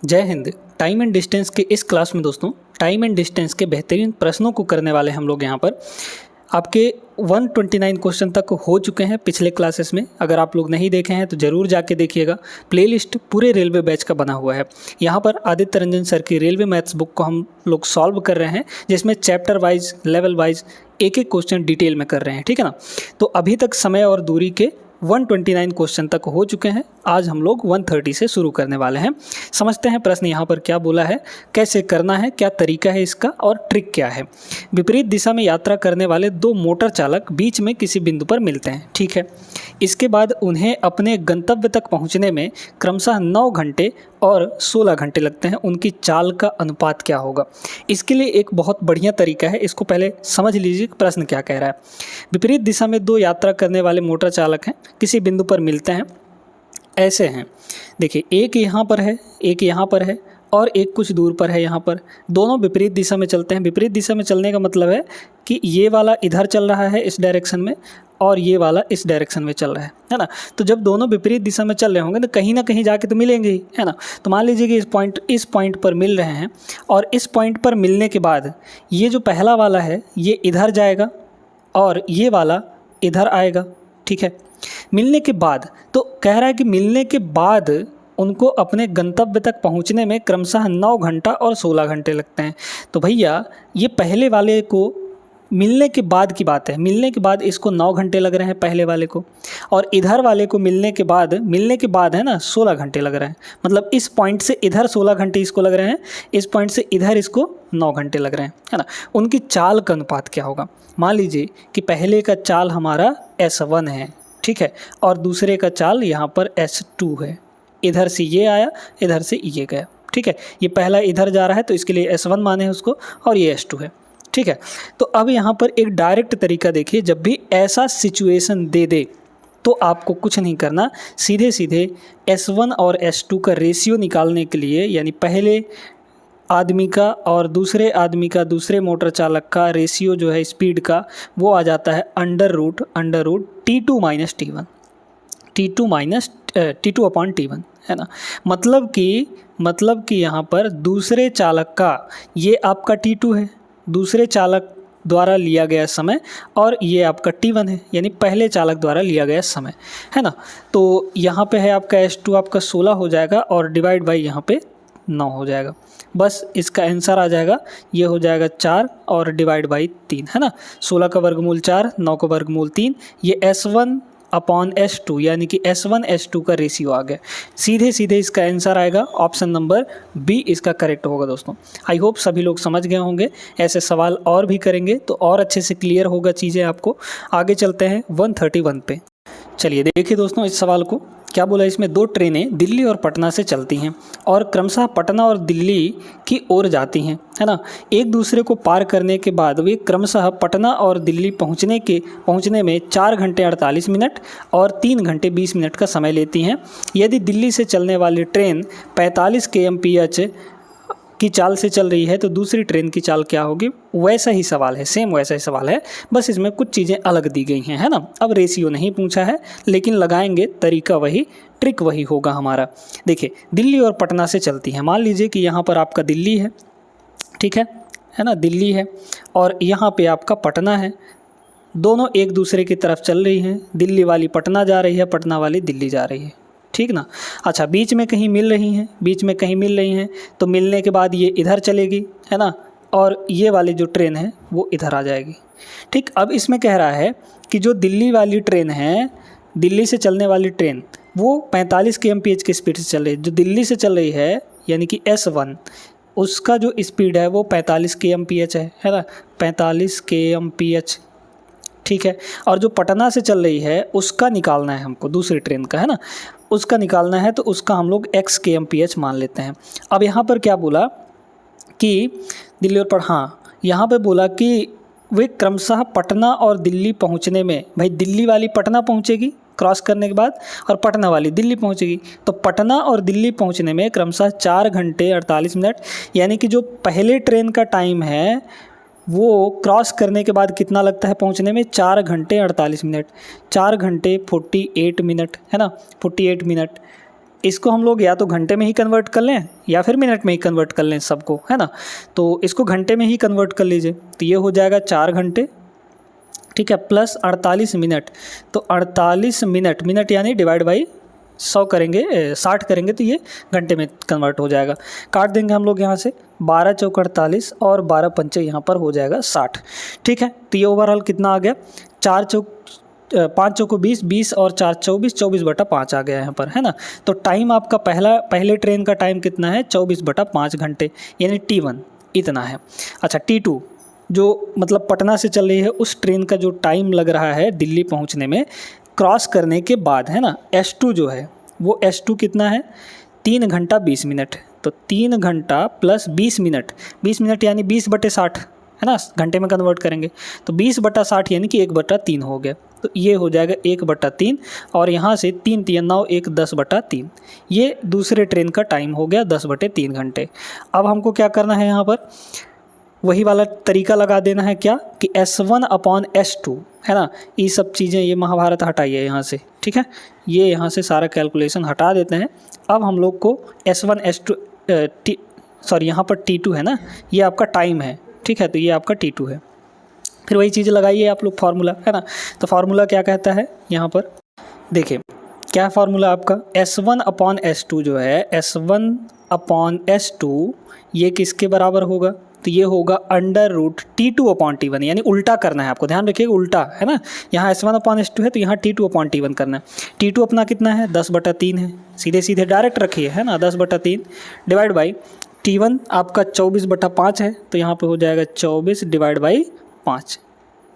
जय Hind. Time and distance के इस क्लास में दोस्तों टाइम एंड डिस्टेंस के बेहतरीन प्रश्नों को करने वाले हम लोग यहाँ पर। आपके 129 क्वेश्चन तक हो चुके हैं पिछले क्लासेस में। अगर आप लोग नहीं देखे हैं तो ज़रूर जाके देखिएगा। प्लेलिस्ट पूरे रेलवे बैच का बना हुआ है। यहाँ पर आदित्य रंजन सर की रेलवे मैथ्स बुक को हम लोग सॉल्व कर रहे हैं, जिसमें चैप्टर वाइज लेवल वाइज एक एक क्वेश्चन डिटेल में कर रहे हैं, ठीक है ना। तो अभी तक समय और दूरी के 129 क्वेश्चन तक हो चुके हैं। आज हम लोग 130 से शुरू करने वाले हैं। समझते हैं प्रश्न यहाँ पर क्या बोला है, कैसे करना है, क्या तरीका है इसका और ट्रिक क्या है। विपरीत दिशा में यात्रा करने वाले दो मोटर चालक बीच में किसी बिंदु पर मिलते हैं, ठीक है। इसके बाद उन्हें अपने गंतव्य तक पहुँचने में क्रमशः 9 घंटे और 16 घंटे लगते हैं। उनकी चाल का अनुपात क्या होगा। इसके लिए एक बहुत बढ़िया तरीका है, इसको पहले समझ लीजिए प्रश्न क्या कह रहा है। विपरीत दिशा में दो यात्रा करने वाले मोटर चालक हैं, किसी बिंदु पर मिलते हैं, ऐसे हैं। देखिए, एक यहाँ पर है, एक यहाँ पर है और एक कुछ दूर पर है। यहाँ पर दोनों विपरीत दिशा में चलते हैं। विपरीत दिशा में चलने का मतलब है कि ये वाला इधर चल रहा है इस डायरेक्शन में और ये वाला इस डायरेक्शन में चल रहा है ना। तो जब दोनों विपरीत दिशा में चल रहे होंगे तो कहीं ना कहीं जाके तो मिलेंगे ही, है ना। तो मान लीजिए कि इस पॉइंट पर मिल रहे हैं और इस पॉइंट पर मिलने के बाद ये जो पहला वाला है ये इधर जाएगा और ये वाला इधर आएगा, ठीक है। मिलने के बाद तो कह रहा है कि मिलने के बाद उनको अपने गंतव्य तक पहुंचने में क्रमशः 9 घंटा और 16 घंटे लगते हैं। तो भैया ये पहले वाले को मिलने के बाद की बात है। मिलने के बाद इसको 9 घंटे लग रहे हैं पहले वाले को, और इधर वाले को मिलने के बाद है ना 16 घंटे लग रहे हैं। मतलब इस पॉइंट से इधर 16 घंटे इसको लग रहे हैं, इस पॉइंट से इधर इसको 9 घंटे लग रहे हैं, है ना। उनकी चाल का अनुपात क्या होगा। मान लीजिए कि पहले का चाल हमारा S1 है, ठीक है, और दूसरे का चाल यहाँ पर S2 है। इधर से ये आया, इधर से ये गया, ठीक है। ये पहला इधर जा रहा है तो इसके लिए S1 माने हैं उसको, और ये S2 है, ठीक है। तो अब यहाँ पर एक डायरेक्ट तरीका देखिए, जब भी ऐसा सिचुएशन दे दे तो आपको कुछ नहीं करना, सीधे सीधे S1 और S2 का रेशियो निकालने के लिए, यानी पहले आदमी का और दूसरे आदमी का, दूसरे मोटर चालक का रेशियो जो है स्पीड का, वो आ जाता है under root T2 minus T2 upon T1, है ना। मतलब कि यहाँ पर दूसरे चालक का, ये आपका T2 है, दूसरे चालक द्वारा लिया गया समय, और ये आपका T1 है, यानी पहले चालक द्वारा लिया गया समय, है ना। तो यहाँ पे है आपका S2 आपका 16 हो जाएगा और डिवाइड बाई यहाँ पे 9 हो जाएगा। बस इसका आंसर आ जाएगा, ये हो जाएगा 4 और डिवाइड बाई 3, है ना। 16 का वर्गमूल 4, 9 का वर्गमूल 3, ये S1 अपॉन S2 यानी कि S1 S2 का रेशियो आ गया। सीधे सीधे इसका आंसर आएगा ऑप्शन नंबर बी, इसका करेक्ट होगा दोस्तों। आई होप सभी लोग समझ गए होंगे। ऐसे सवाल और भी करेंगे तो और अच्छे से क्लियर होगा चीज़ें आपको। आगे चलते हैं 131 पे। चलिए देखिए दोस्तों, इस सवाल को क्या बोला। इसमें दो ट्रेनें दिल्ली और पटना से चलती हैं और क्रमशः पटना और दिल्ली की ओर जाती हैं, है ना। एक दूसरे को पार करने के बाद वे क्रमशः पटना और दिल्ली पहुंचने में 4 घंटे 48 मिनट और 3 घंटे 20 मिनट का समय लेती हैं। यदि दिल्ली से चलने वाली ट्रेन 45 kmph की चाल से चल रही है तो दूसरी ट्रेन की चाल क्या होगी। वैसा ही सवाल है, सेम वैसा ही सवाल है, बस इसमें कुछ चीज़ें अलग दी गई हैं, है ना। अब रेशियो नहीं पूछा है, लेकिन लगाएंगे तरीका वही, ट्रिक वही होगा हमारा। देखिए, दिल्ली और पटना से चलती है। मान लीजिए कि यहाँ पर आपका दिल्ली है, ठीक है ना, दिल्ली है, और यहाँ पे आपका पटना है। दोनों एक दूसरे की तरफ चल रही हैं। दिल्ली वाली पटना जा रही है, पटना वाली दिल्ली जा रही है, ठीक ना। अच्छा, बीच में कहीं मिल रही हैं, तो मिलने के बाद ये इधर चलेगी, है ना, और ये वाली जो ट्रेन है वो इधर आ जाएगी, ठीक। अब इसमें कह रहा है कि जो दिल्ली वाली ट्रेन है, दिल्ली से चलने वाली ट्रेन, वो 45 kmph की स्पीड से चल रही है। जो दिल्ली से चल रही है यानी कि S1, उसका जो स्पीड है वो 45 kmph है ना, 45 kmph, ठीक है। और जो पटना से चल रही है उसका निकालना है हमको, दूसरी ट्रेन का, है ना, उसका निकालना है, तो उसका हम लोग x kmph मान लेते हैं। अब यहाँ पर क्या बोला कि दिल्ली और यहाँ पे बोला कि वे क्रमशः पटना और दिल्ली पहुँचने में, भाई दिल्ली वाली पटना पहुँचेगी क्रॉस करने के बाद और पटना वाली दिल्ली पहुँचेगी, तो पटना और दिल्ली पहुँचने में क्रमशः 4 घंटे 48 मिनट, यानी कि जो पहले ट्रेन का टाइम है वो क्रॉस करने के बाद कितना लगता है पहुंचने में, 4 घंटे 48 मिनट, 4 घंटे 48 मिनट, है ना, 48 मिनट। इसको हम लोग या तो घंटे में ही कन्वर्ट कर लें या फिर मिनट में ही कन्वर्ट कर लें सबको, है ना। तो इसको घंटे में ही कन्वर्ट कर लीजिए, तो ये हो जाएगा 4 घंटे, ठीक है, प्लस 48 मिनट। तो 48 मिनट, मिनट यानी डिवाइड बाई 100 करेंगे, 60 करेंगे तो ये घंटे में कन्वर्ट हो जाएगा। काट देंगे हम लोग यहाँ से, 12 चौक 48 और 12 पंचे यहाँ पर हो जाएगा 60, ठीक है। तो ये ओवरऑल कितना आ गया, 4 चौक 5 चौको 20, 20 और 4 24, 24/5 आ गया यहाँ पर, है ना। तो टाइम आपका पहले ट्रेन का टाइम कितना है, 24/5 घंटे, यानी T1 इतना है। अच्छा, T2 जो मतलब पटना से चल रही है उस ट्रेन का जो टाइम लग रहा है दिल्ली पहुँचने में क्रॉस करने के बाद, है ना, S2 जो है वो S2 कितना है, 3 घंटा 20 मिनट। तो 3 घंटा प्लस 20 मिनट, 20 मिनट यानी 20/60, है ना, घंटे में कन्वर्ट करेंगे तो 20/60 यानी कि 1/3 हो गया। तो ये हो जाएगा 1/3 और यहाँ से 3 3 9 1 10/3, ये दूसरे ट्रेन का टाइम हो गया 10/3 घंटे। अब हमको क्या करना है, यहाँ पर वही वाला तरीका लगा देना है, क्या कि S1/S2, है ना। ये सब चीज़ें, ये महाभारत हटाइए यहाँ से, ठीक है, ये यहाँ से सारा कैलकुलेशन हटा देते हैं। अब हम लोग को S1/S2 सॉरी यहाँ पर T2 है ना, ये आपका टाइम है, ठीक है, तो ये आपका T2 है। फिर वही चीज़ लगाइए आप लोग फार्मूला, है ना। तो फार्मूला क्या कहता है, यहाँ पर देखिए क्या फार्मूला आपका, S1/S2 जो है, S1/S2 ये किसके बराबर होगा, तो ये होगा √T2/T1, यानी उल्टा करना है आपको, ध्यान रखिएगा उल्टा, है ना। यहाँ S1/S2 है तो यहाँ T2/T1 करना है। T2 अपना कितना है, 10/3 है, सीधे सीधे डायरेक्ट रखिए, है ना, 10/3 डिवाइड बाई T1 आपका 24/5 है, तो यहाँ पे हो जाएगा 24/5,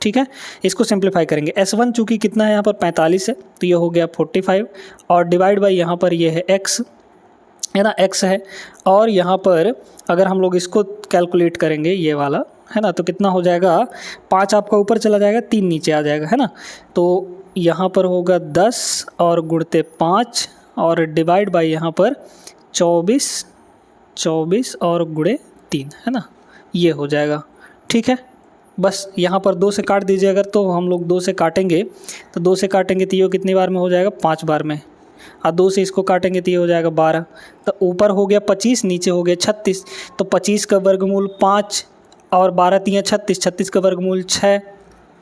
ठीक है। इसको सिंप्लीफाई करेंगे, S1 चूँकि कितना है यहाँ पर 45 है, तो ये हो गया 45 और डिवाइड बाई यहाँ पर ये है x, है ना, x है। और यहाँ पर अगर हम लोग इसको कैलकुलेट करेंगे ये वाला, है ना, तो कितना हो जाएगा, 5 आपका ऊपर चला जाएगा, 3 नीचे आ जाएगा, है ना। तो यहाँ पर होगा 10 और गुणते 5 और डिवाइड बाई यहाँ पर 24 और गुणे 3, है ना, ये हो जाएगा, ठीक है। बस यहाँ पर 2 से काट दीजिए, अगर तो हम लोग 2 से काटेंगे तो 2 से काटेंगे तो ये कितनी बार में हो जाएगा, 5 बार में, और 2 से इसको काटेंगे तो ये हो जाएगा 12। तो ऊपर हो गया 25, नीचे हो गया 36, तो 25 का वर्गमूल 5 और 12 3 36, 36 का वर्गमूल 6,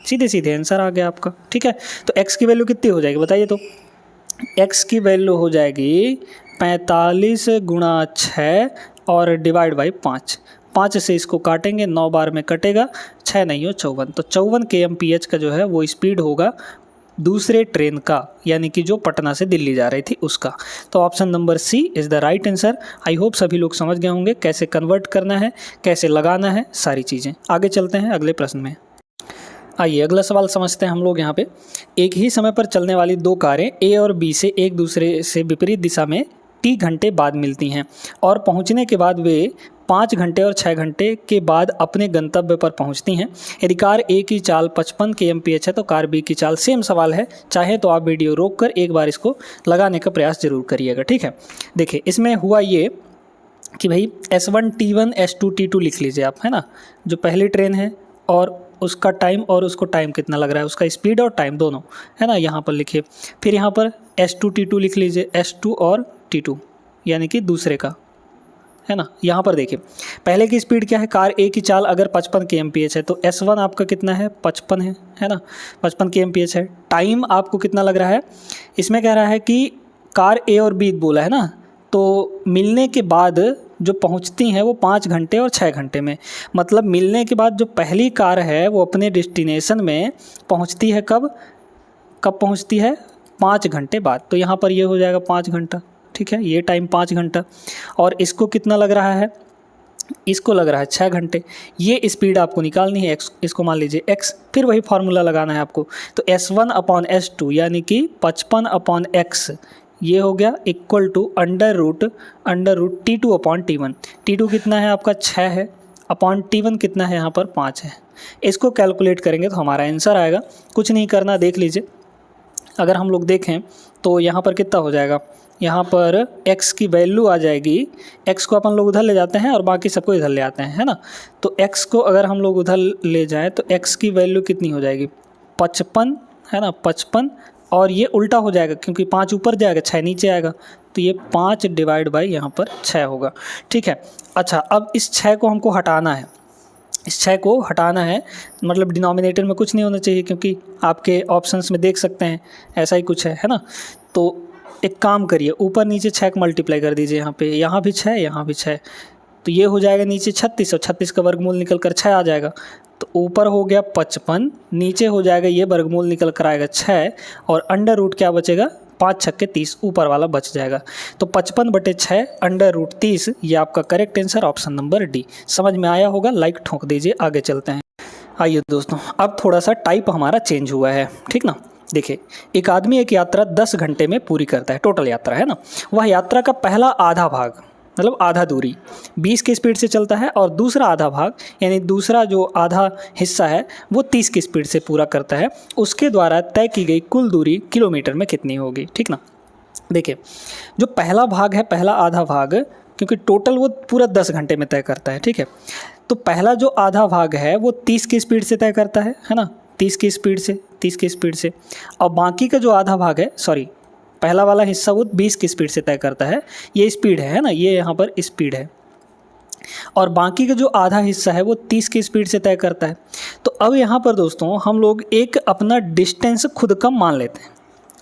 सीधे सीधे आंसर आ गया आपका, ठीक है। तो x की वैल्यू कितनी हो जाएगी बताइए, तो x की वैल्यू हो जाएगी 45 × 6 और डिवाइड बाई 5, 5 से इसको काटेंगे 9 बार में कटेगा, 6 नहीं हो 54, तो 54 kmph का जो है वो स्पीड होगा दूसरे ट्रेन का, यानी कि जो पटना से दिल्ली जा रही थी उसका। तो option number C is the right answer. I hope सभी लोग समझ गए होंगे कैसे कन्वर्ट करना है, कैसे लगाना है, सारी चीज़ें। आगे चलते हैं अगले प्रश्न में। आइए अगला सवाल समझते हैं हम लोग। यहाँ पे एक ही समय पर चलने वाली 2 कारें ए और बी से एक दूसरे से विपरीत दिशा में T घंटे बाद मिलती हैं और पहुंचने के बाद वे 5 घंटे और 6 घंटे के बाद अपने गंतव्य पर पहुंचती हैं। यदि कार ए की चाल 55 kmph है तो कार बी की चाल, सेम सवाल है, चाहे तो आप वीडियो रोक कर एक बार इसको लगाने का प्रयास जरूर करिएगा, ठीक है। देखिए इसमें हुआ ये कि भाई S1 T1 S2 T2 लिख लीजिए आप, है ना, जो पहली ट्रेन है और उसका टाइम और उसको टाइम कितना लग रहा है, उसका स्पीड और टाइम दोनों, है ना, यहाँ पर लिखिए। फिर यहाँ पर S2 T2 लिख लीजिए, S2 और T2 यानी कि दूसरे का, है ना। यहाँ पर देखिए पहले की स्पीड क्या है, कार ए की चाल अगर 55 kmph है तो S1 आपका कितना है, 55 है ना, 55 kmph है। टाइम आपको कितना लग रहा है, इसमें कह रहा है कि कार ए और बी बोला है ना, तो मिलने के बाद जो पहुंचती हैं वो 5 घंटे और 6 घंटे में, मतलब मिलने के बाद जो पहली कार है वो अपने डेस्टिनेशन में पहुंचती है कब पहुंचती है, 5 घंटे बाद। तो यहाँ पर ये हो जाएगा 5 घंटा, ठीक है, ये टाइम 5 घंटा। और इसको कितना लग रहा है, इसको लग रहा है 6 घंटे। ये स्पीड आपको निकालनी है, इसको मान लीजिए x, फिर वही फार्मूला लगाना है आपको। तो S1/S2 यानी कि 55/x ये हो गया equal to under root T2/T1। T2 कितना है आपका 6 है, अपॉन T1 कितना है यहाँ पर 5 है। इसको कैलकुलेट करेंगे तो हमारा आंसर आएगा, कुछ नहीं करना, देख लीजिए। अगर हम लोग देखें तो यहाँ पर कितना हो जाएगा, यहाँ पर x की वैल्यू आ जाएगी, x को अपन लोग उधर ले जाते हैं और बाकी सबको इधर ले आते हैं, है ना। तो x को अगर हम लोग उधर ले जाएं तो x की वैल्यू कितनी हो जाएगी, 55, है ना, 55, और ये उल्टा हो जाएगा क्योंकि 5 ऊपर जाएगा 6 नीचे आएगा, तो ये 5 डिवाइड बाई यहाँ पर 6 होगा। ठीक है, अच्छा अब इस 6 को हमको हटाना है, इस 6 को हटाना है, मतलब डिनोमिनेटर में कुछ नहीं होना चाहिए, क्योंकि आपके ऑप्शंस में देख सकते हैं ऐसा ही कुछ है ना। तो एक काम करिए, ऊपर नीचे 6 को मल्टीप्लाई कर दीजिए, यहाँ भी 6, यहाँ भी 6, तो ये हो जाएगा नीचे 36 और 36 का वर्गमूल निकल कर 6 आ जाएगा। तो ऊपर हो गया 55, नीचे हो जाएगा ये वर्गमूल निकल कर आएगा 6 और अंडर रूट क्या बचेगा, 5 छक्के 30 ऊपर वाला बच जाएगा। तो 55/6 अंडर रूट 30, ये आपका correct answer option number D. समझ में आया होगा, लाइक ठोक दीजिए, आगे चलते हैं। आइए दोस्तों, अब थोड़ा सा टाइप हमारा चेंज हुआ है, ठीक ना। देखिए, एक आदमी एक यात्रा 10 घंटे में पूरी करता है, टोटल यात्रा है ना। वह यात्रा का पहला आधा भाग, मतलब आधा दूरी 20 की स्पीड से चलता है और दूसरा आधा भाग यानी दूसरा जो आधा हिस्सा है वो 30 की स्पीड से पूरा करता है। उसके द्वारा तय की गई कुल दूरी किलोमीटर में कितनी होगी, ठीक ना। देखिए, जो पहला भाग है, पहला आधा भाग, क्योंकि टोटल वो पूरा 10 घंटे में तय करता है, ठीक है। तो पहला जो आधा भाग है वो 30 की स्पीड से तय करता है ना, 30 की स्पीड से। और बाकी का जो आधा भाग है, सॉरी, पहला वाला हिस्सा वो 20 की स्पीड से तय करता है, ये स्पीड है ना, ये यहाँ पर स्पीड है। और बाकी का जो आधा हिस्सा है वो 30 की स्पीड से तय करता है। तो अब यहाँ पर दोस्तों हम लोग एक अपना डिस्टेंस खुद का मान लेते हैं,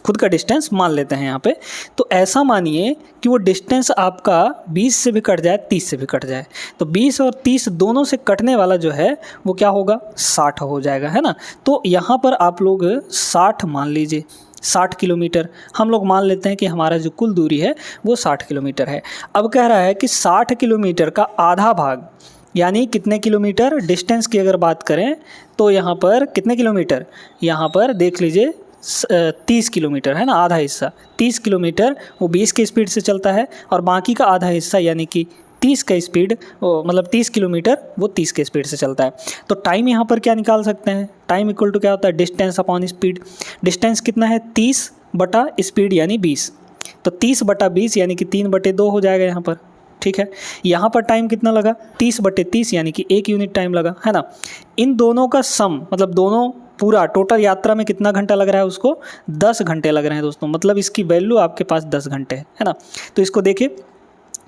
खुद का डिस्टेंस मान लेते हैं यहाँ पे। तो ऐसा मानिए कि वो डिस्टेंस आपका 20 से भी कट जाए, 30 से भी कट जाए, तो 20 और 30 दोनों से कटने वाला जो है वो क्या होगा, 60 हो जाएगा, है ना। तो यहाँ पर आप लोग 60 मान लीजिए, 60 किलोमीटर हम लोग मान लेते हैं कि हमारा जो कुल दूरी है वो 60 किलोमीटर है। अब कह रहा है कि 60 किलोमीटर का आधा भाग यानी कितने किलोमीटर, डिस्टेंस की अगर बात करें तो यहाँ पर कितने किलोमीटर, यहाँ पर देख लीजिए 30 किलोमीटर है ना, आधा हिस्सा 30 किलोमीटर वो 20 की स्पीड से चलता है और बाकी का आधा हिस्सा यानी कि 30 का स्पीड, मतलब 30 किलोमीटर वो 30 के स्पीड से चलता है। तो टाइम यहाँ पर क्या निकाल सकते हैं, टाइम इक्वल टू क्या होता है, डिस्टेंस अपॉन स्पीड। डिस्टेंस कितना है, 30 बटा स्पीड यानी 20, तो 30/20 यानी कि 3/2 हो जाएगा यहाँ पर, ठीक है। यहाँ पर टाइम कितना लगा, 30/30 यानी कि 1 यूनिट टाइम लगा, है ना। इन दोनों का सम, मतलब दोनों पूरा टोटल यात्रा में कितना घंटा लग रहा है, उसको 10 घंटे लग रहे हैं दोस्तों, मतलब इसकी वैल्यू आपके पास 10 घंटे है ना। तो इसको देखिए,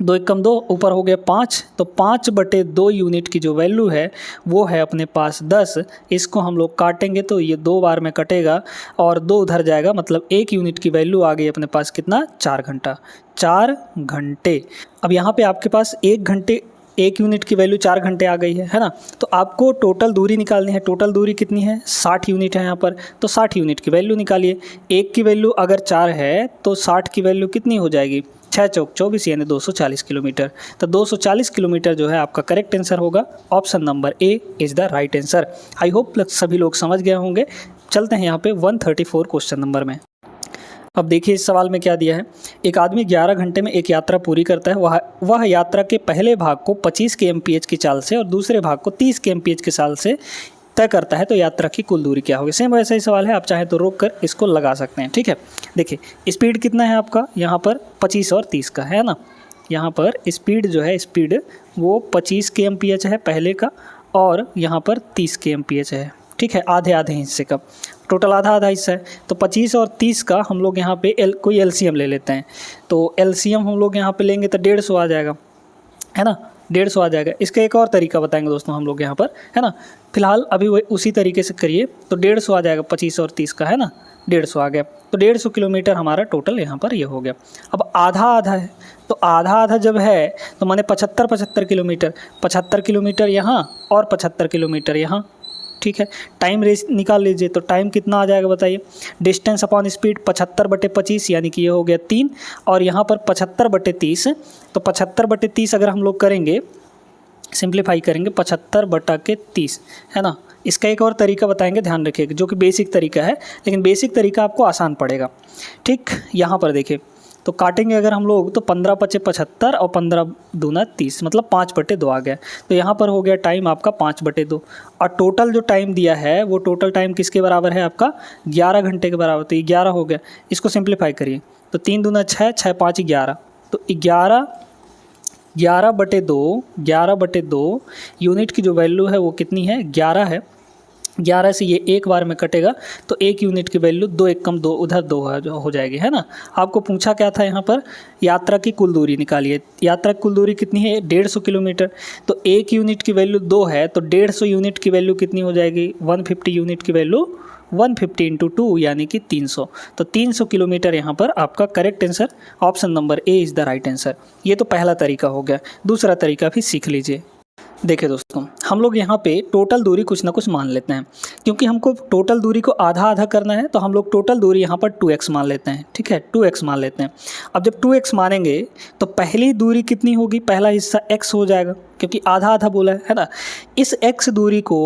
2 × 2 ऊपर हो गया 5, तो 5/2 यूनिट की जो वैल्यू है वो है अपने पास 10। इसको हम लोग काटेंगे तो ये 2 बार में कटेगा और 2 उधर जाएगा, मतलब 1 यूनिट की वैल्यू आ गई अपने पास कितना, 4 घंटा, 4 घंटे। अब यहाँ पे आपके पास 1 यूनिट की वैल्यू 4 घंटे आ गई है ना। तो आपको टोटल दूरी निकालनी है, टोटल दूरी कितनी है, 60 यूनिट है यहाँ पर, तो 60 यूनिट की वैल्यू निकालिए। 1 की वैल्यू अगर 4 है तो 60 की वैल्यू कितनी हो जाएगी, 6 चौक 24 यानी 240 किलोमीटर। तो 240 किलोमीटर जो है आपका करेक्ट आंसर होगा, option number A is the right answer. I hope सभी लोग समझ गए होंगे। चलते हैं यहाँ पे 134 क्वेश्चन नंबर में। अब देखिए इस सवाल में क्या दिया है, एक आदमी 11 घंटे में एक यात्रा पूरी करता है। वह यात्रा के पहले भाग को 25 kmph की चाल से और दूसरे भाग को 30 kmph की चाल से तय करता है, तो यात्रा की कुल दूरी क्या होगी। सेम वैसा ही सवाल है, आप चाहे तो रोक कर इसको लगा सकते हैं, ठीक है। देखिए स्पीड कितना है आपका, यहाँ पर 25 और 30 का है ना। यहाँ पर स्पीड जो है, स्पीड वो 25 kmph है पहले का और यहाँ पर 30 kmph है, ठीक है, आधे आधे हिस्से का, टोटल आधा आधा हिस्सा है। तो 25 और 30 का हम लोग यहाँ पे कोई एलसीएम ले लेते हैं, तो एलसीएम हम लोग यहाँ पे लेंगे तो 150 आ जाएगा, है ना, 150 आ जाएगा। इसका एक और तरीका बताएंगे दोस्तों हम लोग यहाँ पर, है ना। फिलहाल अभी वही उसी तरीके से करिए, तो 150 आ जाएगा 25 और 30 का, है ना, 150 आ गया। तो 150 किलोमीटर हमारा टोटल यहाँ पर ये हो गया। अब आधा आधा है, तो आधा आधा जब है तो माने 75 किलोमीटर, 75 किलोमीटर यहाँ और 75 किलोमीटर यहाँ, ठीक है। टाइम रेस निकाल लीजिए, तो टाइम कितना आ जाएगा बताइए, डिस्टेंस अपॉन स्पीड 75/25 यानी कि ये हो गया 3 और यहाँ पर 75/30, तो 75/30 अगर हम लोग करेंगे, सिंप्लीफाई करेंगे 75/30, है ना। इसका एक और तरीका बताएंगे, ध्यान रखिएगा, जो कि बेसिक तरीका है, लेकिन बेसिक तरीका आपको आसान पड़ेगा, ठीक। यहाँ पर देखिए, तो काटेंगे अगर हम लोग तो 15×5 = 75 और 15×2 = 30, मतलब 5/2 आ गया। तो यहाँ पर हो गया टाइम आपका 5/2 और टोटल जो टाइम दिया है वो टोटल टाइम किसके बराबर है आपका, 11 घंटे के बराबर। तो ये 11 हो गया, इसको सिंप्लीफाई करिए, तो 3 दूना 6, 6 5 11, तो 11/2 यूनिट की जो वैल्यू है वो कितनी है, 11 है। 11 से ये एक बार में कटेगा तो 1 यूनिट की वैल्यू 2 एक कम 2 उधर 2 हो जाएगी, है ना। आपको पूछा क्या था यहाँ पर, यात्रा की कुल दूरी निकालिए। यात्रा की कुल दूरी कितनी है, 150 किलोमीटर। तो 1 यूनिट की वैल्यू 2 है तो 150 यूनिट की वैल्यू कितनी हो जाएगी, 150 यूनिट की वैल्यू 150 इंटू 2 यानी कि 300। तो 300 किलोमीटर यहाँ पर आपका correct answer, option number A is the right answer. ये तो पहला तरीका हो गया। दूसरा तरीका भी सीख लीजिए। देखिए दोस्तों, हम लोग यहाँ पे टोटल दूरी कुछ ना कुछ मान लेते हैं, क्योंकि हमको टोटल दूरी को आधा आधा करना है तो हम लोग टोटल दूरी यहाँ पर 2x मान लेते हैं, ठीक है, 2x मान लेते हैं। अब जब 2x मानेंगे तो पहली दूरी कितनी होगी, पहला हिस्सा x हो जाएगा, क्योंकि आधा आधा बोला है ना। इस x दूरी को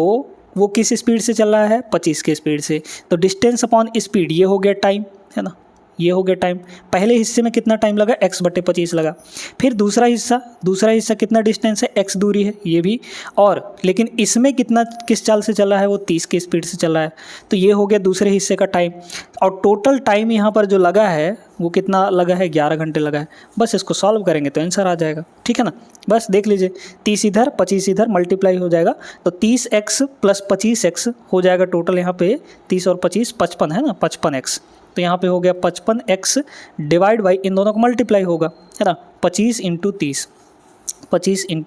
वो किस स्पीड से चल रहा है, 25 के स्पीड से। तो डिस्टेंस अपॉन स्पीड ये हो गया टाइम, है ना, ये हो गया टाइम। पहले हिस्से में कितना टाइम लगा, x/25 लगा। फिर दूसरा हिस्सा कितना डिस्टेंस है, x दूरी है ये भी, और लेकिन इसमें कितना किस चाल से चला है, वो 30 की स्पीड से चला है। तो ये हो गया दूसरे हिस्से का टाइम। और टोटल टाइम यहाँ पर जो लगा है वो कितना लगा है, 11 घंटे लगा है। बस इसको सॉल्व करेंगे तो आंसर आ जाएगा, ठीक है ना। बस देख लीजिए, 30 इधर 25 इधर मल्टीप्लाई हो जाएगा तो 30x प्लस 25x हो जाएगा टोटल यहाँ पे 30 और 25 55 है ना, 55x। तो यहाँ पे हो गया 55x डिवाइड बाई इन दोनों को मल्टीप्लाई होगा, है ना, 25 इंटू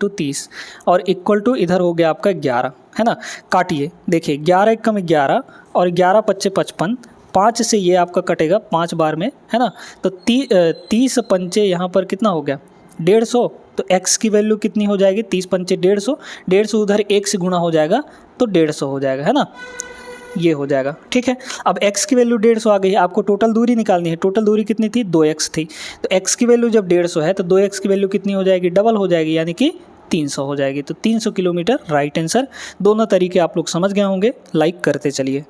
30 और इक्वल टू इधर हो गया आपका 11, है ना। काटिए, देखिए 11 एक कम 11 और 11 पच्चे 55, 5 से ये आपका कटेगा 5 बार में, है ना। तो 30 पंचे यहाँ पर कितना हो गया, 150। तो x की वैल्यू कितनी हो जाएगी, 30 पंचे 150, 150 उधर 1 से गुणा हो जाएगा तो 150 हो जाएगा, है ना, ये हो जाएगा, ठीक है। अब x की वैल्यू 150 आ गई है, आपको टोटल दूरी निकालनी है। टोटल दूरी कितनी थी, 2x थी। तो x की वैल्यू जब 150 है तो 2x की वैल्यू कितनी हो जाएगी, डबल हो जाएगी, यानी कि 300 हो जाएगी। तो 300 किलोमीटर राइट आंसर। दोनों तरीके आप लोग समझ गए होंगे, लाइक करते चलिए।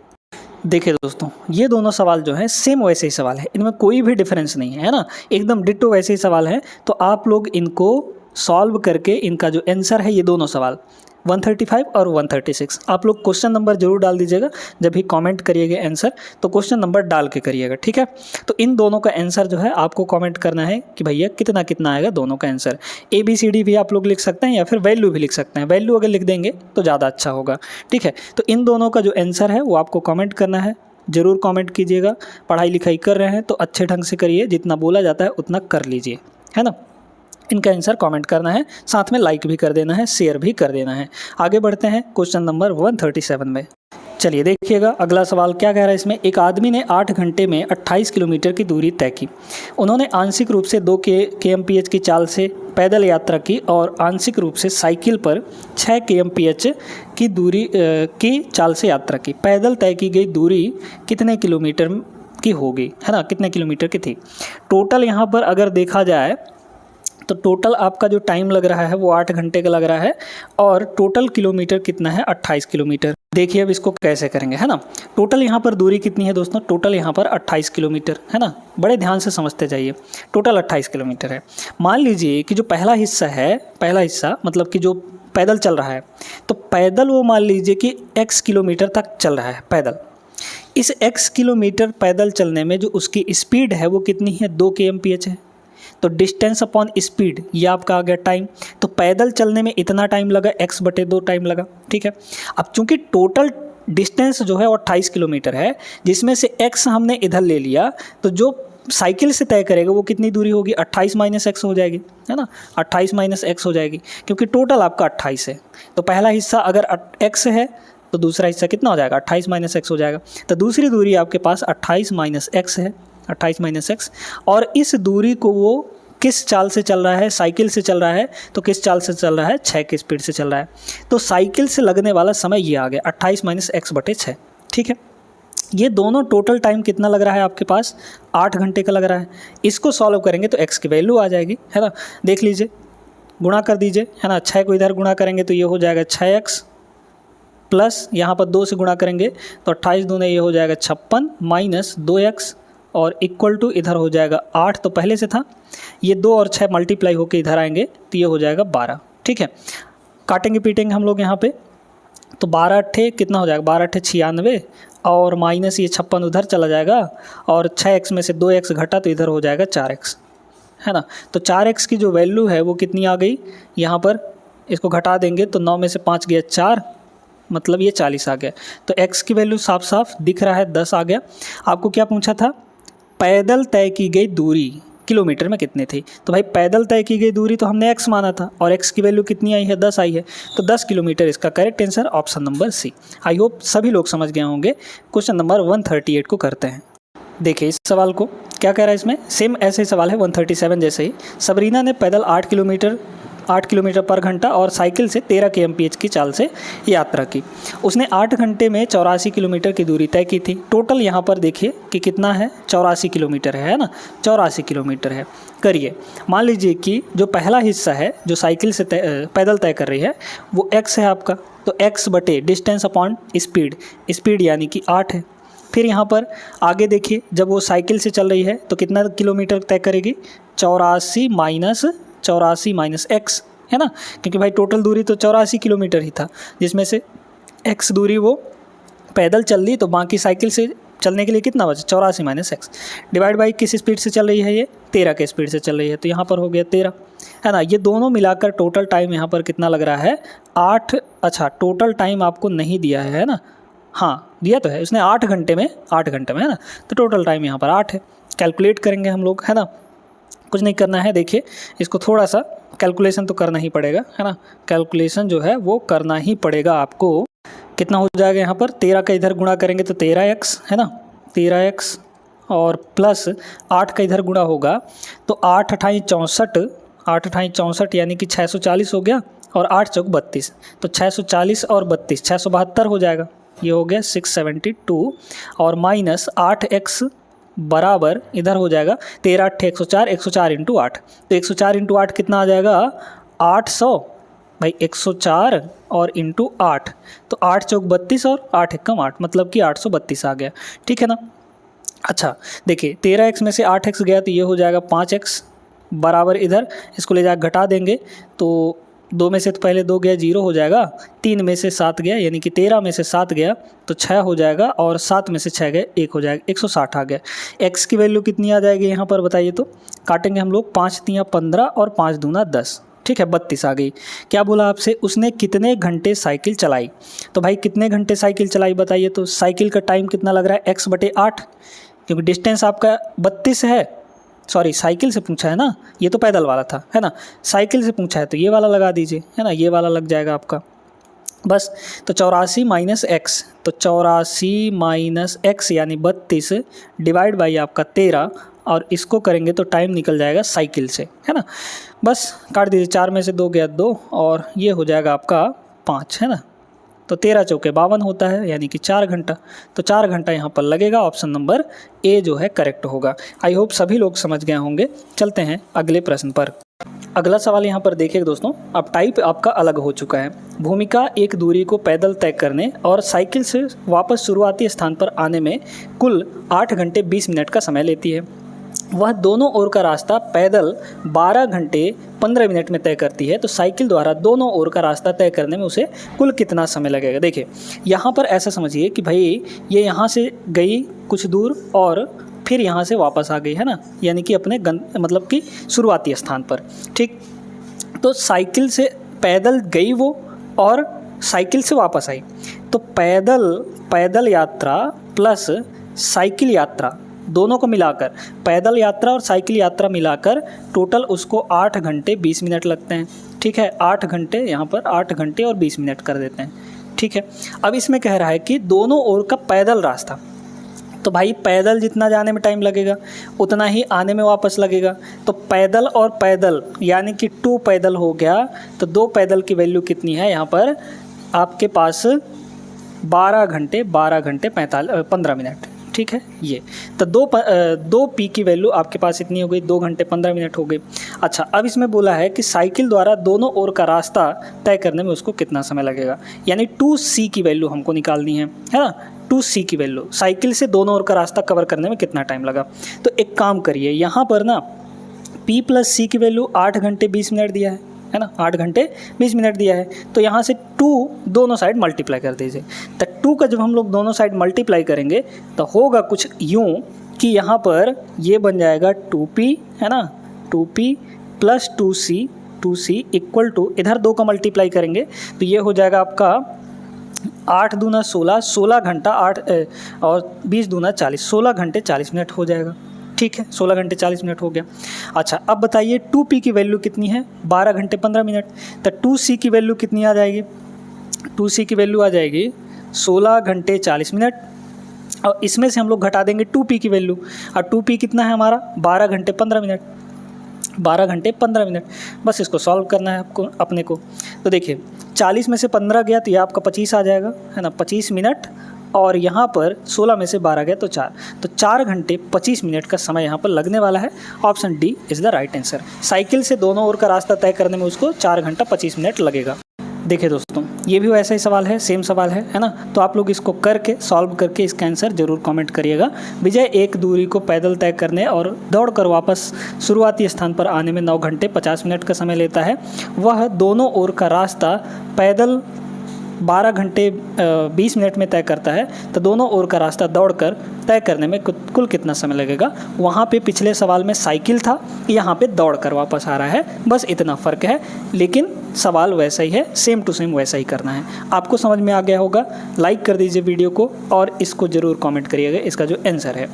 देखिए दोस्तों, ये दोनों सवाल जो है सेम वैसे ही सवाल है, इनमें कोई भी डिफरेंस नहीं है ना, एकदम डिट्टो वैसे ही सवाल है। तो आप लोग इनको सॉल्व करके इनका जो आंसर है, ये दोनों सवाल 135 और 136, आप लोग क्वेश्चन नंबर जरूर डाल दीजिएगा। जब भी कमेंट करिएगा आंसर तो क्वेश्चन नंबर डाल के करिएगा, ठीक है। तो इन दोनों का आंसर जो है आपको कमेंट करना है कि भैया कितना कितना आएगा दोनों का आंसर। ABCD भी आप लोग लिख सकते हैं या फिर वैल्यू भी लिख सकते हैं। वैल्यू अगर लिख देंगे तो ज़्यादा अच्छा होगा, ठीक है। तो इन दोनों का जो आंसर है वो आपको कमेंट करना है, ज़रूर कमेंट कीजिएगा। पढ़ाई लिखाई कर रहे हैं तो अच्छे ढंग से करिए, जितना बोला जाता है उतना कर लीजिए, है ना। इनका आंसर कमेंट करना है, साथ में लाइक भी कर देना है, शेयर भी कर देना है। आगे बढ़ते हैं क्वेश्चन नंबर 137 में। चलिए देखिएगा अगला सवाल क्या कह रहा है इसमें। एक आदमी ने 8 घंटे में 28 किलोमीटर की दूरी तय की। उन्होंने आंशिक रूप से 2 kmph की चाल से पैदल यात्रा की और आंशिक रूप से साइकिल पर 6 kmph की दूरी की चाल से यात्रा की। पैदल तय की गई दूरी कितने किलोमीटर की होगी, है ना, कितने किलोमीटर की थी। टोटल यहाँ पर अगर देखा जाए तो टोटल आपका जो टाइम लग रहा है वो 8 घंटे का लग रहा है, और टोटल किलोमीटर कितना है, 28 किलोमीटर। देखिए अब इसको कैसे करेंगे, है ना। टोटल यहाँ पर दूरी कितनी है दोस्तों, टोटल यहाँ पर 28 किलोमीटर, है ना, बड़े ध्यान से समझते जाइए। टोटल 28 किलोमीटर है। मान लीजिए कि जो पहला हिस्सा मतलब कि जो पैदल चल रहा है, तो पैदल वो मान लीजिए कि x किलोमीटर तक चल रहा है पैदल। इस x किलोमीटर पैदल चलने में जो उसकी स्पीड है वो कितनी है, 2 kmph है। तो डिस्टेंस अपॉन स्पीड ये आपका आ गया टाइम। तो पैदल चलने में इतना टाइम लगा, x/2 टाइम लगा, ठीक है। अब चूंकि टोटल डिस्टेंस जो है वो 28 किलोमीटर है, जिसमें से x हमने इधर ले लिया, तो जो साइकिल से तय करेगा वो कितनी दूरी होगी, 28 माइनस x हो जाएगी, है ना, 28 माइनस x हो जाएगी, क्योंकि टोटल आपका 28 है। तो पहला हिस्सा अगर x है तो दूसरा हिस्सा कितना हो जाएगा, 28 माइनस x हो जाएगा। तो दूसरी दूरी आपके पास 28 माइनस x है, 28 माइनस x। और इस दूरी को वो किस चाल से चल रहा है, साइकिल से चल रहा है। तो किस चाल से चल रहा है, 6 की स्पीड से चल रहा है। तो साइकिल से लगने वाला समय ये आ गया 28 माइनस x/6, ठीक है। ये दोनों टोटल टाइम कितना लग रहा है आपके पास, 8 घंटे का लग रहा है। इसको सॉल्व करेंगे तो x की वैल्यू आ जाएगी, है ना। देख लीजिए, गुणा कर दीजिए, है ना। 6 को इधर गुणा करेंगे तो ये हो जाएगा 6x, प्लस यहाँ पर 2 से गुणा करेंगे तो 28 दूने ये हो जाएगा 56 माइनस 2x, और इक्वल टू इधर हो जाएगा 8, तो पहले से था। ये 2 और 6 मल्टीप्लाई होकर इधर आएंगे तो ये हो जाएगा 12, ठीक है। काटेंगे पीटेंगे हम लोग यहाँ पे, तो 12 अट्ठे कितना हो जाएगा, 12 अट्ठे 96, और माइनस ये 56 उधर चला जाएगा, और 6x में से 2x घटा तो इधर हो जाएगा 4x, है ना। तो 4x की जो वैल्यू है वो कितनी आ गई यहाँ पर, इसको घटा देंगे तो 9 में से 5 गया 4, मतलब ये 40 आ गया। तो x की वैल्यू साफ साफ दिख रहा है 10 आ गया। आपको क्या पूछा था, पैदल तय की गई दूरी किलोमीटर में कितनी थी। तो भाई पैदल तय की गई दूरी तो हमने x माना था और x की वैल्यू कितनी आई है, 10 आई है। तो 10 किलोमीटर इसका correct answer option number C. I hope सभी लोग समझ गए होंगे। क्वेश्चन नंबर 138 को करते हैं। देखिए इस सवाल को क्या कह रहा है, इसमें सेम ऐसे ही सवाल है 137 जैसे ही। सबरीना ने पैदल 8 किलोमीटर पर घंटा और साइकिल से 13 kmph की चाल से यात्रा की। उसने 8 घंटे में 84 किलोमीटर की दूरी तय की थी। टोटल यहाँ पर देखिए कि कितना है, 84 किलोमीटर है ना, 84 किलोमीटर है। करिए, मान लीजिए कि जो पहला हिस्सा है जो साइकिल से पैदल तय कर रही है वो x है आपका, तो x बटे डिस्टेंस अपॉन स्पीड यानी कि 8 है। फिर यहाँ पर आगे देखिए, जब वो साइकिल से चल रही है तो कितना किलोमीटर तय करेगी, 84 माइनस x है ना, क्योंकि भाई टोटल दूरी तो 84 किलोमीटर ही था, जिसमें से x दूरी वो पैदल चल ली, तो बाकी साइकिल से चलने के लिए कितना बचा, 84 माइनस x डिवाइड बाई किस स्पीड से चल रही है, ये 13 के स्पीड से चल रही है, तो यहाँ पर हो गया 13 है ना। ये दोनों मिलाकर टोटल टाइम यहाँ पर कितना लग रहा है, 8। अच्छा टोटल टाइम आपको नहीं दिया है ना, हाँ दिया तो है उसने 8 घंटे में है ना, तो टोटल टाइम यहाँ पर 8 है। कैलकुलेट करेंगे हम लोग है ना, कुछ नहीं करना है। देखिए इसको थोड़ा सा कैलकुलेशन तो करना ही पड़ेगा है ना, कैलकुलेशन जो है वो करना ही पड़ेगा आपको। कितना हो जाएगा यहाँ पर, 13 का इधर गुणा करेंगे तो 13x है ना, 13x और प्लस 8 का इधर गुणा होगा तो 8 अठाई 64 यानी कि 640 हो गया, और 8 चौक 32, तो 640 और 32 672 हो जाएगा, ये हो गया 672, और माइनस 8x बराबर इधर हो जाएगा 13 8 104, 104 इंटू 8, तो 104 इंटू 8 कितना आ जाएगा 800 भाई, 104 और इंटू 8, तो 8 चौक 32 और 8 एकम 8, मतलब कि 832 आ गया, ठीक है ना। अच्छा देखिए 13x में से 8x गया तो ये हो जाएगा 5x बराबर, इधर इसको ले जाकर घटा देंगे तो 2 में से तो पहले 2 गया 0 हो जाएगा, 3 में से 7 गया यानी कि 13 में से 7 गया तो 6 हो जाएगा, और 7 में से 6 गए 1 हो जाएगा, 160 आ गया। x की वैल्यू कितनी आ जाएगी यहाँ पर बताइए, तो काटेंगे हम लोग, 5 तियाँ 15 और 5 दूना 10, ठीक है 32 आ गई। क्या बोला आपसे, उसने कितने घंटे साइकिल चलाई, तो भाई कितने घंटे साइकिल चलाई बताइए, तो साइकिल का टाइम कितना लग रहा है x बटे 8, क्योंकि डिस्टेंस आपका 32 है, सॉरी साइकिल से पूछा है ना, ये तो पैदल वाला था है ना, साइकिल से पूछा है तो ये वाला लगा दीजिए है ना, ये वाला लग जाएगा आपका बस। तो 84 माइनस एक्स, तो 84 माइनस एक्स यानी 32 डिवाइड बाई आपका 13, और इसको करेंगे तो टाइम निकल जाएगा साइकिल से है ना, बस काट दीजिए, 4 में से 2 गया 2, और ये हो जाएगा आपका 5 है ना, तो 13 चौके 52 होता है यानी कि 4 घंटा, तो 4 घंटा यहाँ पर लगेगा। ऑप्शन नंबर ए जो है करेक्ट होगा। आई होप सभी लोग समझ गए होंगे। चलते हैं अगले प्रश्न पर। अगला सवाल यहाँ पर देखिए दोस्तों, अब टाइप आपका अलग हो चुका है। भूमिका एक दूरी को पैदल तय करने और साइकिल से वापस शुरुआती स्थान पर आने में कुल 8 घंटे 20 मिनट का समय लेती है। वह दोनों ओर का रास्ता पैदल 12 घंटे 15 मिनट में तय करती है, तो साइकिल द्वारा दोनों ओर का रास्ता तय करने में उसे कुल कितना समय लगेगा। देखिए यहाँ पर ऐसा समझिए कि भाई ये यहाँ से गई कुछ दूर और फिर यहाँ से वापस आ गई है ना, यानी कि अपने मतलब कि शुरुआती स्थान पर, ठीक। तो साइकिल से पैदल गई वो और साइकिल से वापस आई, तो पैदल यात्रा प्लस साइकिल यात्रा दोनों को मिलाकर, पैदल यात्रा और साइकिल यात्रा मिलाकर टोटल उसको 8 घंटे 20 मिनट लगते हैं, ठीक है। 8 घंटे यहाँ पर 8 घंटे और 20 मिनट कर देते हैं, ठीक है। अब इसमें कह रहा है कि दोनों ओर का पैदल रास्ता, तो भाई पैदल जितना जाने में टाइम लगेगा उतना ही आने में वापस लगेगा, तो पैदल और पैदल यानी कि 2 पैदल हो गया, तो 2 पैदल की वैल्यू कितनी है यहाँ पर आपके पास 12 घंटे 15 मिनट, ठीक है। ये तो 2 पी की वैल्यू आपके पास इतनी हो गई, 2 घंटे 15 मिनट हो गई। अच्छा अब इसमें बोला है कि साइकिल द्वारा दोनों ओर का रास्ता तय करने में उसको कितना समय लगेगा, यानी 2c की वैल्यू हमको निकालनी है ना, 2c की वैल्यू, साइकिल से दोनों ओर का रास्ता कवर करने में कितना टाइम लगा। तो एक काम करिए, यहाँ पर ना p प्लस c की वैल्यू 8 घंटे 20 मिनट दिया है ना, 8 घंटे 20 मिनट दिया है, तो यहाँ से 2 दोनों साइड मल्टीप्लाई कर दीजिए। तो 2 का जब हम लोग दोनों साइड मल्टीप्लाई करेंगे तो होगा कुछ यूँ कि यहाँ पर ये बन जाएगा 2p है ना, 2p plus 2c equal to, इधर 2 का मल्टीप्लाई करेंगे तो ये हो जाएगा आपका 8 दूना 16, 16 घंटा 8 और 20 दूना 40, 16 घंटे 40 मिनट हो जाएगा। ठीक है, 16 घंटे 40 मिनट हो गया। अच्छा, अब बताइए 2p की वैल्यू कितनी है? 12 घंटे 15 मिनट। तो 2c की वैल्यू कितनी आ जाएगी? 2c की वैल्यू आ जाएगी 16 घंटे 40 मिनट, और इसमें से हम लोग घटा देंगे 2p की वैल्यू, और 2p कितना है हमारा? 12 घंटे 15 मिनट, 12 घंटे 15 मिनट। बस इसको सॉल्व करना है आपको अपने को। तो देखिए 40 में से 15 गया तो ये आपका 25 आ जाएगा, है ना, 25 मिनट, और यहाँ पर 16 में से 12 गया तो 4, तो 4 घंटे 25 मिनट का समय यहाँ पर लगने वाला है। Option D is the right answer. Cycle से दोनों ओर का रास्ता तय करने में उसको 4 घंटा 25 मिनट लगेगा। देखिए दोस्तों, ये भी वैसा ही सवाल है, सेम सवाल है ना। तो आप लोग इसको करके सॉल्व करके इसका आंसर जरूर कमेंट करिएगा। विजय एक दूरी को पैदल तय करने और दौड़कर वापस शुरुआती स्थान पर आने में 9 घंटे 50 मिनट का समय लेता है। वह दोनों ओर का रास्ता पैदल 12 घंटे 20 मिनट में तय करता है, तो दोनों ओर का रास्ता दौड़कर तय करने में कुल कितना समय लगेगा? वहाँ पे पिछले सवाल में साइकिल था, यहाँ पे दौड़कर वापस आ रहा है, बस इतना फ़र्क है, लेकिन सवाल वैसा ही है, सेम टू सेम वैसा ही करना है। आपको समझ में आ गया होगा? लाइक कर दीजिए वीडियो को और इसको ज़रूर कमेंट करिएगा इसका जो आंसर है।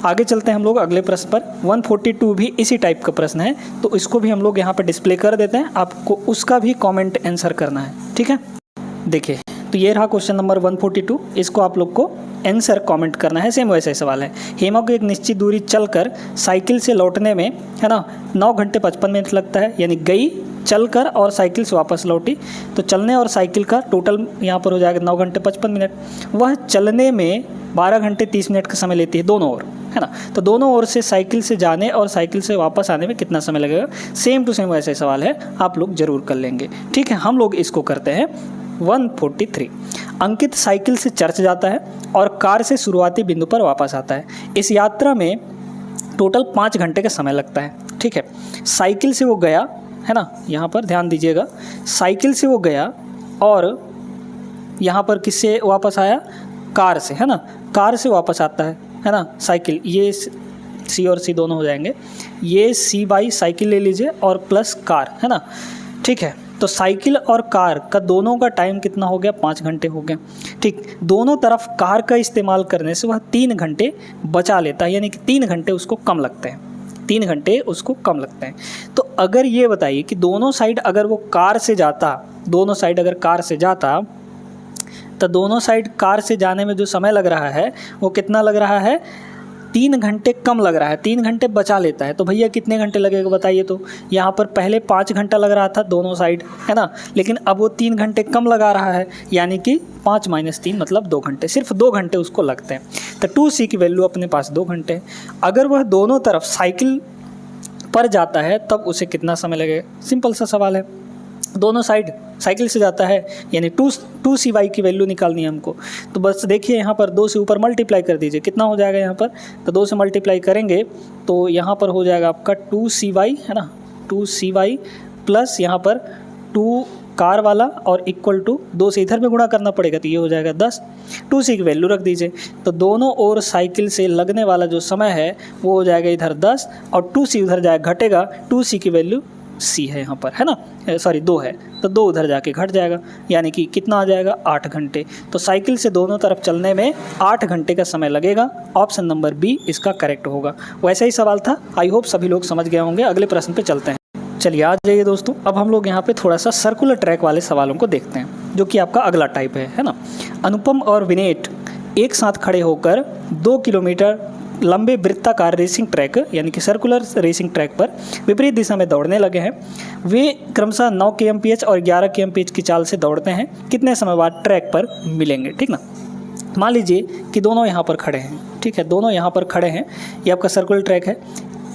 आगे चलते हैं हम लोग अगले प्रश्न पर। 142 भी इसी टाइप का प्रश्न है, तो इसको भी हम लोग यहाँ पर डिस्प्ले कर देते हैं, आपको उसका भी कॉमेंट आंसर करना है। ठीक है, देखिए तो ये रहा क्वेश्चन नंबर 142। इसको आप लोग को आंसर कमेंट करना है। सेम वैसा ही सवाल है। हेमा को एक निश्चित दूरी चलकर साइकिल से लौटने में, है ना, 9 घंटे 55 मिनट लगता है, यानी गई, चलकर और साइकिल से वापस लौटी, तो चलने और साइकिल का टोटल यहाँ पर हो जाएगा 9 घंटे 55 मिनट। वह चलने में 12 घंटे 30 मिनट का समय लेती है दोनों ओर, है ना। तो दोनों ओर से साइकिल से जाने और साइकिल से वापस आने में कितना समय लगेगा? सेम टू सेम वैसा ही सवाल है, आप लोग जरूर कर लेंगे। ठीक है, हम लोग इसको करते हैं 143। अंकित साइकिल से चर्च जाता है और कार से शुरुआती बिंदु पर वापस आता है। इस यात्रा में टोटल 5 घंटे का समय लगता है। ठीक है, साइकिल से वो गया, है ना, यहाँ पर ध्यान दीजिएगा, साइकिल से वो गया और यहाँ पर किससे वापस आया? कार से, है ना, कार से वापस आता है ना। साइकिल, ये सी और सी दोनों हो जाएंगे, ये सी बाई साइकिल ले लीजिए और प्लस कार, है ना। ठीक है, तो साइकिल और कार का दोनों का टाइम कितना हो गया? 5 घंटे हो गया। ठीक, दोनों तरफ कार का इस्तेमाल करने से वह 3 घंटे बचा लेता है, यानी कि 3 घंटे उसको कम लगते हैं, 3 घंटे उसको कम लगते हैं। तो अगर ये बताइए कि दोनों साइड अगर वो कार से जाता, दोनों साइड अगर कार से जाता, तो दोनों साइड कार से जाने में जो समय लग रहा है वो कितना लग रहा है? 3 घंटे कम लग रहा है, 3 घंटे बचा लेता है। तो भैया कितने घंटे लगेगा बताइए? तो यहाँ पर पहले 5 घंटा लग रहा था दोनों साइड, है ना, लेकिन अब वो 3 घंटे कम लगा रहा है, यानी कि 5 - 3 मतलब 2 घंटे, सिर्फ 2 घंटे उसको लगते हैं। तो 2c की वैल्यू अपने पास 2 घंटे। अगर वह दोनों तरफ साइकिल पर जाता है तब उसे कितना समय लगेगा? सिंपल सा सवाल है, दोनों साइड साइकिल से जाता है, यानी 2cy की वैल्यू निकालनी है हमको। तो बस देखिए यहाँ पर 2 से ऊपर मल्टीप्लाई कर दीजिए, कितना हो जाएगा यहाँ पर? तो 2 से मल्टीप्लाई करेंगे तो यहाँ पर हो जाएगा आपका 2cy, है ना, 2cy प्लस यहाँ पर 2 कार वाला और इक्वल टू 2 से इधर में गुणा करना पड़ेगा, तो ये हो जाएगा 10। 2c की वैल्यू रख दीजिए, तो दोनों ओर साइकिल से लगने वाला जो समय है वो हो जाएगा इधर 10, और 2c उधर जाएगा, घटेगा, 2c की वैल्यू c है यहाँ पर, है ना, सॉरी 2 है, तो 2 उधर जाके घट जाएगा, यानी कि कितना आ जाएगा? 8 घंटे। तो साइकिल से दोनों तरफ चलने में 8 घंटे का समय लगेगा। ऑप्शन नंबर बी इसका करेक्ट होगा। वैसा ही सवाल था, आई होप सभी लोग समझ गए होंगे। अगले प्रश्न पे चलते हैं। चलिए आ जाइए दोस्तों, अब हम लोग यहाँ पे थोड़ा सा सर्कुलर ट्रैक वाले सवालों को देखते हैं, जो कि आपका अगला टाइप है ना। अनुपम और विनेट एक साथ खड़े होकर 2 किलोमीटर लंबे वृत्ताकार रेसिंग ट्रैक, यानी कि सर्कुलर रेसिंग ट्रैक पर विपरीत दिशा में दौड़ने लगे हैं। वे क्रमशः 9 kmph और 11 kmph की चाल से दौड़ते हैं। कितने समय बाद ट्रैक पर मिलेंगे? ठीक ना, मान लीजिए कि दोनों यहाँ पर खड़े हैं, ठीक है, दोनों यहाँ पर खड़े हैं, ये आपका सर्कुलर ट्रैक है।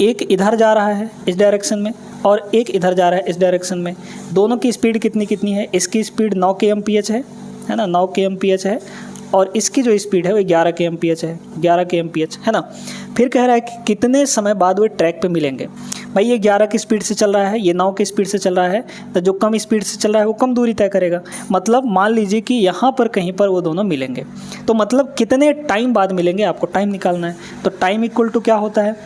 एक इधर जा रहा है इस डायरेक्शन में और एक इधर जा रहा है इस डायरेक्शन में। दोनों की स्पीड कितनी है? इसकी स्पीड 9 kmph है ना, 9 kmph है, और इसकी जो स्पीड है वो 11 kmph है, 11 kmph, है ना। फिर कह रहा है कि कितने समय बाद वो ट्रैक पे मिलेंगे। भाई ये 11 की स्पीड से चल रहा है, ये 9 की स्पीड से चल रहा है, तो जो कम स्पीड से चल रहा है वो कम दूरी तय करेगा। मतलब मान लीजिए कि यहाँ पर कहीं पर वो दोनों मिलेंगे, तो मतलब कितने टाइम बाद मिलेंगे, आपको टाइम निकालना है। तो टाइम इक्वल टू क्या होता है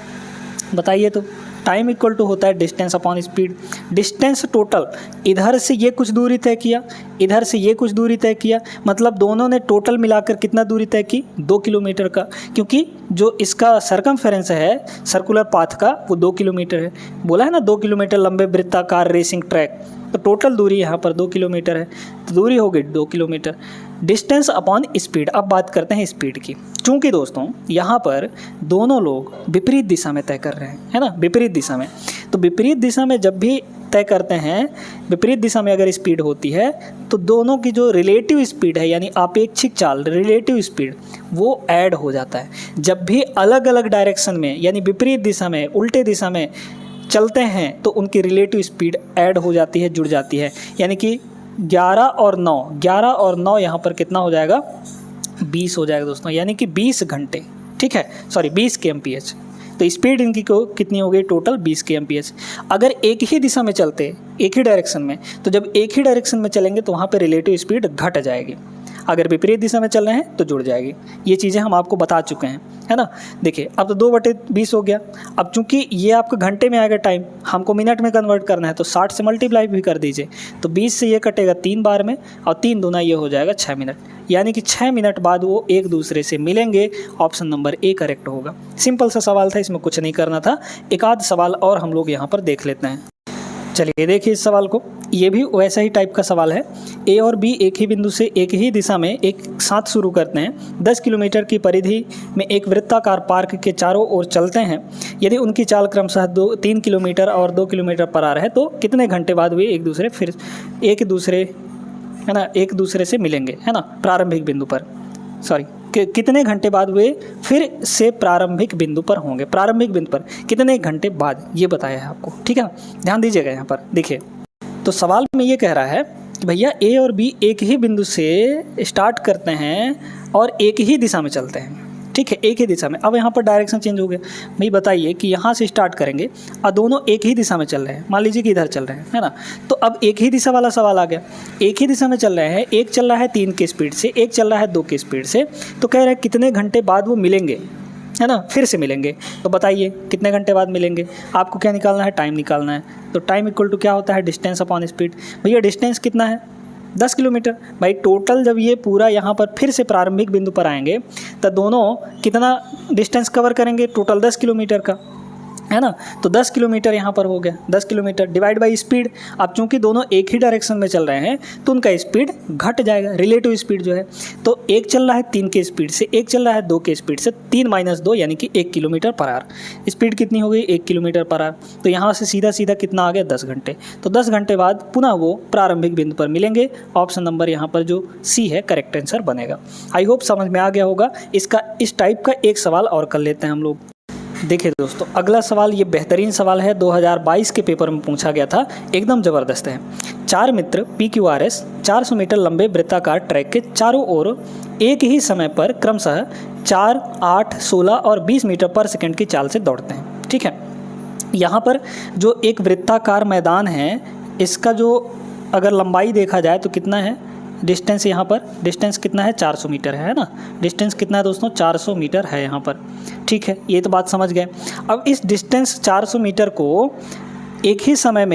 बताइए? तो टाइम इक्वल टू होता है distance upon speed. Distance total, इधर से ये कुछ दूरी तय किया, इधर से ये कुछ दूरी तय किया, मतलब दोनों ने टोटल मिलाकर कितना दूरी तय की, 2 किलोमीटर का, क्योंकि जो इसका सरकमफेरेंस है सर्कुलर पाथ का वो 2 किलोमीटर है। बोला है ना 2 किलोमीटर लंबे वृत्ताकार रेसिंग ट्रैक, तो टोटल दूरी यहाँ पर 2 किलोमीटर है, तो दूरी हो गई 2 किलोमीटर। डिस्टेंस अपॉन स्पीड, अब बात करते हैं स्पीड की। चूँकि दोस्तों यहाँ पर दोनों लोग विपरीत दिशा में तय कर रहे हैं, है ना, विपरीत दिशा में, तो विपरीत दिशा में जब भी तय करते हैं, विपरीत दिशा में अगर स्पीड होती है तो दोनों की जो रिलेटिव स्पीड है यानी आपेक्षिक चाल, रिलेटिव स्पीड, वो ऐड हो जाता है। जब भी अलग अलग डायरेक्शन में यानी विपरीत दिशा में, उल्टे दिशा में चलते हैं तो उनकी रिलेटिव स्पीड ऐड हो जाती है, जुड़ जाती है। यानी कि 11 और 9 यहाँ पर कितना हो जाएगा, 20 हो जाएगा दोस्तों, यानी कि 20 घंटे, ठीक है, सॉरी 20 kmph। तो स्पीड इनकी को कितनी हो गई टोटल, 20 kmph। अगर एक ही दिशा में चलते, एक ही डायरेक्शन में, तो जब एक ही डायरेक्शन में चलेंगे तो वहाँ पे रिलेटिव स्पीड घट जाएगी। अगर विपरीत दिशा में चल रहे हैं तो जुड़ जाएगी। ये चीज़ें हम आपको बता चुके हैं, है ना। देखिए अब तो 2/20 हो गया। अब चूंकि ये आपका घंटे में आएगा टाइम, हमको मिनट में कन्वर्ट करना है, तो 60 से मल्टीप्लाई भी कर दीजिए, तो 20 से ये कटेगा 3 बार में, और 3 दूना ये हो जाएगा 6 मिनट, यानी कि 6 मिनट बाद वो एक दूसरे से मिलेंगे। ऑप्शन नंबर ए करेक्ट होगा। सिंपल सा सवाल था, इसमें कुछ नहीं करना था। एक आध सवाल और हम लोग यहाँ पर देख लेते हैं। चलिए देखिए इस सवाल को, ये भी वैसा ही टाइप का सवाल है। ए और बी एक ही बिंदु से एक ही दिशा में एक साथ शुरू करते हैं। 10 किलोमीटर की परिधि में एक वृत्ताकार पार्क के चारों ओर चलते हैं। यदि उनकी चाल क्रमशः 3 किलोमीटर और 2 किलोमीटर पर आ रहा है तो कितने घंटे बाद वे एक दूसरे से मिलेंगे, है ना, प्रारंभिक बिंदु पर, सॉरी कितने घंटे बाद वे फिर से प्रारंभिक बिंदु पर होंगे। प्रारंभिक बिंदु पर कितने घंटे बाद, ये बताया है आपको, ठीक है। ध्यान दीजिएगा यहाँ पर देखिए, तो सवाल में ये कह रहा है कि भैया ए और बी एक ही बिंदु से स्टार्ट करते हैं और एक ही दिशा में चलते हैं, ठीक है, एक ही दिशा में। अब यहाँ पर डायरेक्शन चेंज हो गया। भाई बताइए कि यहाँ से स्टार्ट करेंगे और दोनों एक ही दिशा में चल रहे हैं, मान लीजिए कि इधर चल रहे हैं, है ना, तो अब एक ही दिशा वाला सवाल आ गया। एक ही दिशा में चल रहे हैं, एक चल रहा है 3 की स्पीड से, एक चल रहा है 2 की स्पीड से, तो कह रहे हैं कितने घंटे बाद वो मिलेंगे, है ना, फिर से मिलेंगे। तो बताइए कितने घंटे बाद मिलेंगे। आपको क्या निकालना है, टाइम निकालना है। तो टाइम इक्वल टू क्या होता है, डिस्टेंस अपॉन स्पीड। भैया डिस्टेंस कितना है, 10 किलोमीटर। भाई टोटल जब ये पूरा यहाँ पर फिर से प्रारंभिक बिंदु पर आएंगे तो दोनों कितना डिस्टेंस कवर करेंगे, टोटल 10 किलोमीटर का, है ना। तो 10 किलोमीटर यहाँ पर हो गया, 10 किलोमीटर डिवाइड बाई स्पीड। अब चूंकि दोनों एक ही डायरेक्शन में चल रहे हैं तो उनका स्पीड घट जाएगा, रिलेटिव स्पीड जो है। तो एक चल रहा है 3 के स्पीड से, एक चल रहा है 2 के स्पीड से, 3 - 2 यानी कि 1 किलोमीटर पर आवर। स्पीड कितनी हो गई, 1 किलोमीटर पर आवर। तो यहाँ से सीधा सीधा कितना आ गया, 10 घंटे। तो 10 घंटे बाद पुनः वो प्रारंभिक बिंदु पर मिलेंगे। ऑप्शन नंबर यहाँ पर जो सी है करेक्ट आंसर बनेगा। आई होप समझ में आ गया होगा। इसका इस टाइप का एक सवाल और कर लेते हैं हम लोग। देखिए दोस्तों अगला सवाल, ये बेहतरीन सवाल है, 2022 के पेपर में पूछा गया था, एकदम ज़बरदस्त है। 4 मित्र PQRS 400 मीटर लंबे वृत्ताकार ट्रैक के चारों ओर एक ही समय पर क्रमशः 4, 8, 16 और 20 मीटर पर सेकंड की चाल से दौड़ते हैं, ठीक है। यहाँ पर जो एक वृत्ताकार मैदान है, इसका जो अगर लंबाई देखा जाए तो कितना है, डिस्टेंस यहाँ पर डिस्टेंस कितना है, 400 मीटर है ना। डिस्टेंस कितना है दोस्तों, 400 मीटर है यहाँ पर, ठीक है, ये तो बात समझ गए। अब इस डिस्टेंस 400 मीटर को एक ही समय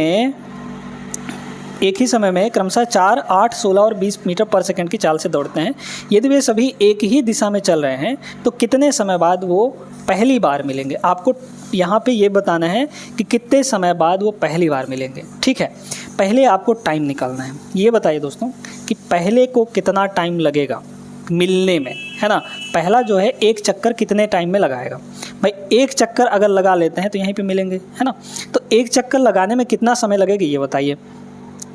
में क्रमशः 4, 8, 16 और 20 मीटर पर सेकंड की चाल से दौड़ते हैं। यदि वे सभी एक ही दिशा में चल रहे हैं तो कितने समय बाद वो पहली बार मिलेंगे। आपको यहाँ पे ये बताना है कि कितने समय बाद वो पहली बार मिलेंगे, ठीक है। पहले आपको टाइम निकालना है। ये बताइए दोस्तों कि पहले को कितना टाइम लगेगा मिलने में, है ना। पहला जो है एक चक्कर कितने टाइम में लगाएगा। भाई एक चक्कर अगर लगा लेते हैं तो यहीं पे मिलेंगे, है ना। तो एक चक्कर लगाने में कितना समय लगेगा ये बताइए।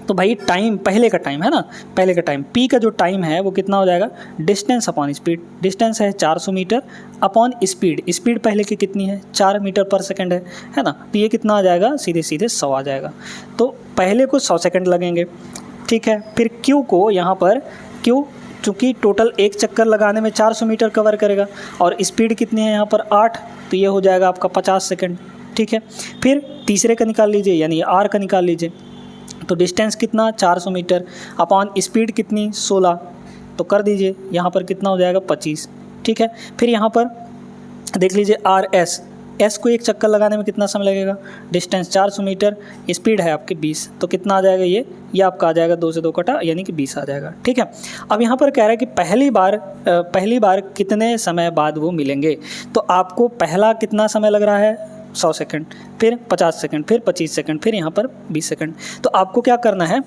तो भाई टाइम, पहले का टाइम है ना, पहले का टाइम पी का जो टाइम है वो कितना हो जाएगा, डिस्टेंस अपॉन स्पीड। डिस्टेंस है 400 मीटर अपॉन स्पीड। स्पीड पहले की कितनी है, 4 मीटर पर सेकंड है ना। तो ये कितना आ जाएगा, सीधे सीधे 100 आ जाएगा। तो पहले को 100 सेकंड लगेंगे, ठीक है। फिर क्यू को यहाँ पर क्यू, चूँकि टोटल एक चक्कर लगाने में 400 मीटर कवर करेगा और स्पीड कितनी है यहाँ पर 8, तो ये हो जाएगा आपका 50 सेकंड, ठीक है। फिर तीसरे का निकाल लीजिए, यानी आर का निकाल लीजिए। तो डिस्टेंस कितना 400 मीटर अपॉन स्पीड कितनी 16, तो कर दीजिए यहाँ पर कितना हो जाएगा 25, ठीक है। फिर यहाँ पर देख लीजिए RS, एस को एक चक्कर लगाने में कितना समय लगेगा, डिस्टेंस 400 मीटर, स्पीड है आपकी 20, तो कितना आ जाएगा ये आपका आ जाएगा 2 से 2 कटा यानी कि 20 आ जाएगा। ठीक है, अब यहाँ पर कह रहा है कि पहली बार कितने समय बाद वो मिलेंगे, तो आपको पहला कितना समय लग रहा है 100 सेकंड, फिर 50 सेकंड, फिर 25 सेकंड, फिर यहाँ पर 20 सेकंड। तो आपको क्या करना है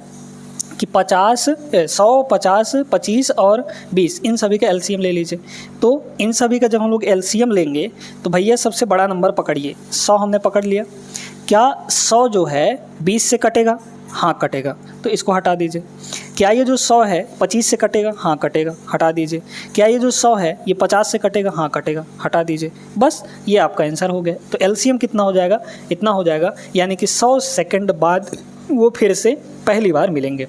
कि 100, 50, 25 और 20 इन सभी का एलसीएम ले लीजिए। तो इन सभी का जब हम लोग एलसीएम लेंगे तो भैया सबसे बड़ा नंबर पकड़िए, 100 हमने पकड़ लिया। क्या 100 जो है 20 से कटेगा, हाँ कटेगा, तो इसको हटा दीजिए। क्या ये जो 100 है 25 से कटेगा, हाँ कटेगा, हटा दीजिए। क्या ये जो 100 है ये 50 से कटेगा, हाँ कटेगा, हटा दीजिए। बस ये आपका आंसर हो गया। तो एलसीएम कितना हो जाएगा, इतना हो जाएगा, यानी कि 100 सेकंड बाद वो फिर से पहली बार मिलेंगे।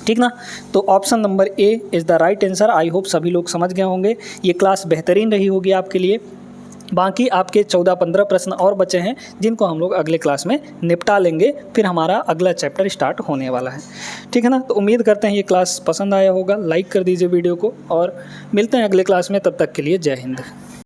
ठीक ना, तो option number A is the right answer. I hope सभी लोग समझ गए होंगे। ये क्लास बेहतरीन रही होगी आपके लिए। बाकी आपके 14-15 प्रश्न और बचे हैं जिनको हम लोग अगले क्लास में निपटा लेंगे, फिर हमारा अगला चैप्टर स्टार्ट होने वाला है। ठीक है ना, तो उम्मीद करते हैं ये क्लास पसंद आया होगा। लाइक कर दीजिए वीडियो को और मिलते हैं अगले क्लास में, तब तक के लिए जय हिंद।